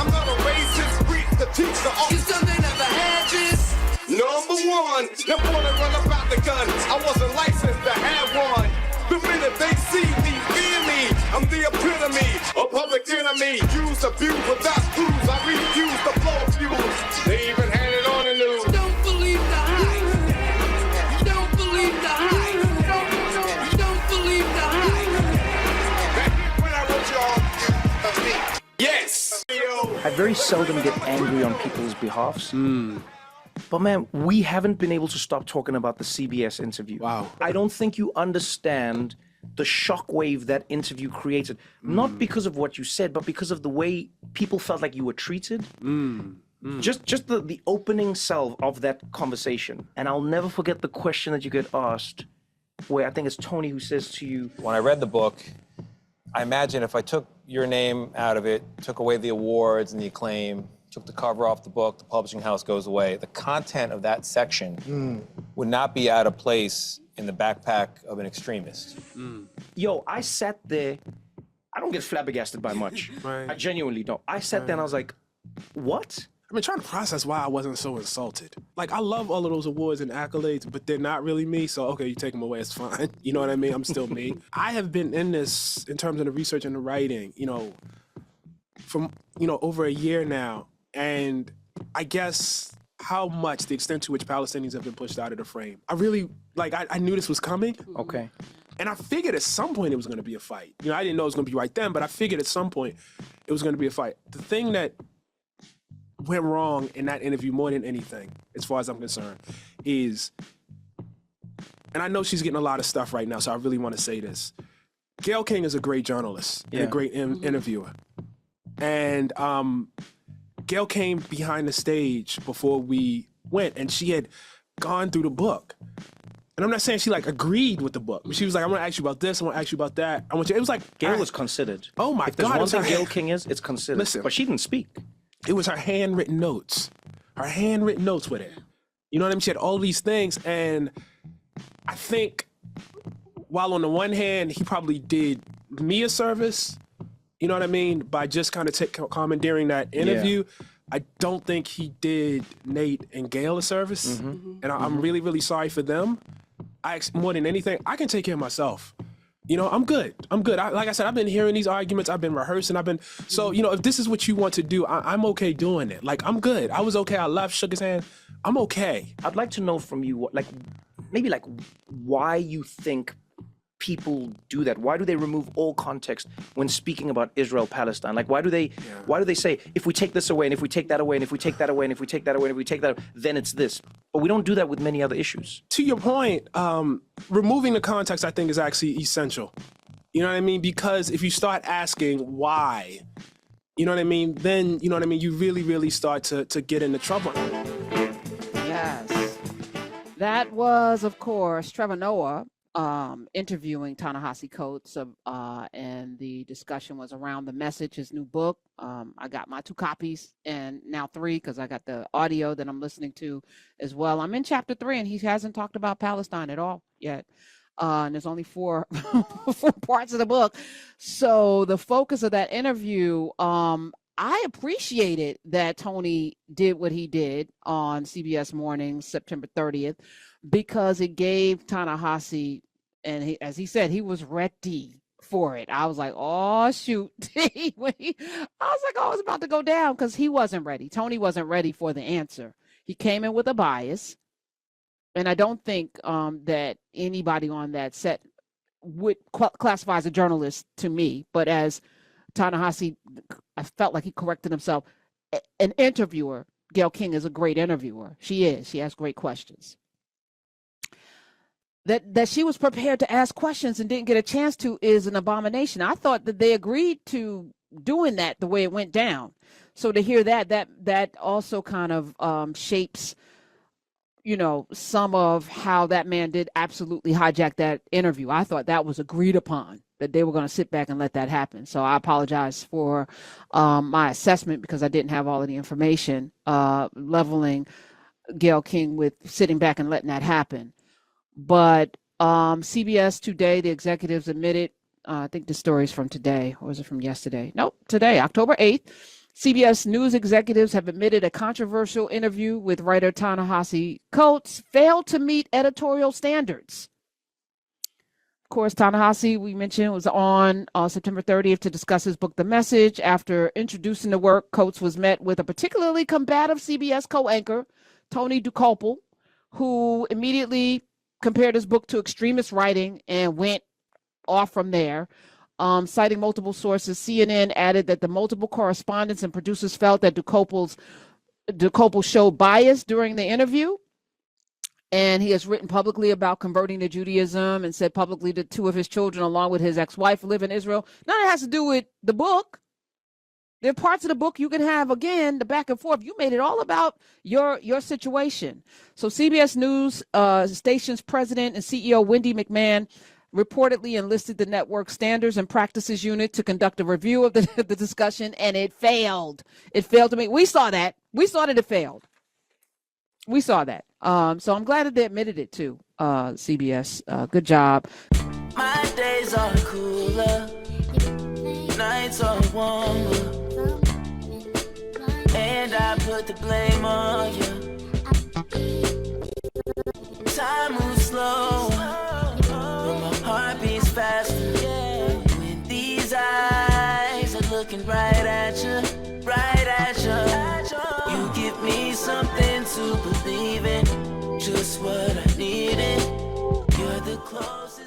I'm not a racist, preach the teacher. You still they never had this. Number one, them wanna run about the gun. I wasn't licensed to have one. The minute they see me, fear me. I'm the epitome, a public enemy. Use, abuse, without clues. I refuse to blow fuse. They even had it on the news. Don't believe the hype. Don't believe the hype. Don't believe the hype. Back when I wrote y'all, yes. I very seldom get angry on people's behalfs. But man, we haven't been able to stop talking about the CBS interview. Wow. I don't think you understand the shockwave that interview created. Not because of what you said, but because of the way people felt like you were treated. Just the opening salve of that conversation. And I'll never forget the question that you get asked, where I think it's Tony who says to you, when I read the book, I imagine if I took your name out of it, took away the awards and the acclaim, took the cover off the book, the publishing house goes away, the content of that section would not be out of place in the backpack of an extremist. Yo, I sat there, I don't get flabbergasted by much. Right. I genuinely don't. I sat there and I was like, what? I've been trying to process why I wasn't so insulted. Like, I love all of those awards and accolades, but they're not really me, so okay, you take them away, it's fine. You know what I mean? I'm still me. I have been in this, in terms of the research and the writing, from, over a year now, and I guess how much, the extent to which Palestinians have been pushed out of the frame. I really, I knew this was coming. Okay. And I figured at some point it was gonna be a fight. I didn't know it was gonna be right then, but I figured at some point it was gonna be a fight. The thing that went wrong in that interview more than anything, as far as I'm concerned, is, and I know she's getting a lot of stuff right now, so I really wanna say this. Gayle King is a great journalist and a great interviewer. And Gayle came behind the stage before we went, and she had gone through the book. And I'm not saying she agreed with the book, but she was like, I want to ask you about this, I want to ask you about that. I want you. It was like Gayle was considered. Oh my if there's God! one thing Gayle King is, it's considered. Listen, but she didn't speak. It was her handwritten notes. Her handwritten notes with it. You know what I mean? She had all these things, and I think while on the one hand he probably did me a service, you know what I mean, by just kind of commandeering that interview. Yeah. I don't think he did Nate and Gayle a service, and I'm really, really sorry for them. More than anything, I can take care of myself. I'm good. Like I said, I've been hearing these arguments. I've been rehearsing. So, if this is what you want to do, I'm okay doing it. I'm good. I was okay. I left, shook his hand. I'm okay. I'd like to know from you, maybe why you think people do that. Why do they remove all context when speaking about Israel Palestine? Why do they say, if we take this away and if we take that away and if we take that away and if we take that away and if we take that, then it's this? But we don't do that with many other issues. To your point, removing the context I think is actually essential. You know what I mean? Because if you start asking why, you know what I mean, then you really, really start to get into trouble. Yes. That was, of course, Trevor Noah interviewing Ta-Nehisi Coates, and the discussion was around The Message, his new book. I got my 2 copies and now 3 because I got the audio that I'm listening to as well. I'm in chapter 3 and he hasn't talked about Palestine at all yet. And there's only 4 parts of the book. So the focus of that interview, I appreciated that Tony did what he did on CBS Mornings, September 30th, because it gave Ta-Nehisi, and as he said, he was ready for it. I was like, oh, shoot. I was like, oh, it's about to go down because he wasn't ready. Tony wasn't ready for the answer. He came in with a bias, and I don't think that anybody on that set would classify as a journalist to me, but as Ta-Nehisi, I felt like he corrected himself. An interviewer, Gayle King is a great interviewer. She is. She asks great questions. That she was prepared to ask questions and didn't get a chance to is an abomination. I thought that they agreed to doing that the way it went down. So to hear that also kind of shapes, some of how that man did absolutely hijack that interview. I thought that was agreed upon, that they were going to sit back and let that happen. So I apologize for my assessment because I didn't have all of the information, leveling Gayle King with sitting back and letting that happen. But CBS today, the executives admitted, I think the story is from today, or was it from yesterday? Nope, today, October 8th. CBS News executives have admitted a controversial interview with writer Ta-Nehisi Coates failed to meet editorial standards. Of course, Ta-Nehisi, we mentioned, was on September 30th to discuss his book, The Message. After introducing the work, Coates was met with a particularly combative CBS co-anchor, Tony Dokoupil, who immediately compared his book to extremist writing and went off from there. Citing multiple sources, CNN added that the multiple correspondents and producers felt that Dokoupil showed bias during the interview, and he has written publicly about converting to Judaism and said publicly that 2 of his children, along with his ex-wife, live in Israel. None of it has to do with the book. There are parts of the book you can have, again, the back and forth. You made it all about your situation. So CBS News station's president and CEO Wendy McMahon reportedly enlisted the network standards and practices unit to conduct a review of the discussion, and it failed. It failed to me. We saw that. We saw that it failed. We saw that. So I'm glad that they admitted it too, CBS. Good job. My days are cooler, nights are warmer, and I put the blame on you. Time moves slow, but my heart beats faster. When these eyes are looking right at you, right at you. You give me something to believe in, just what I needed. You're the closest.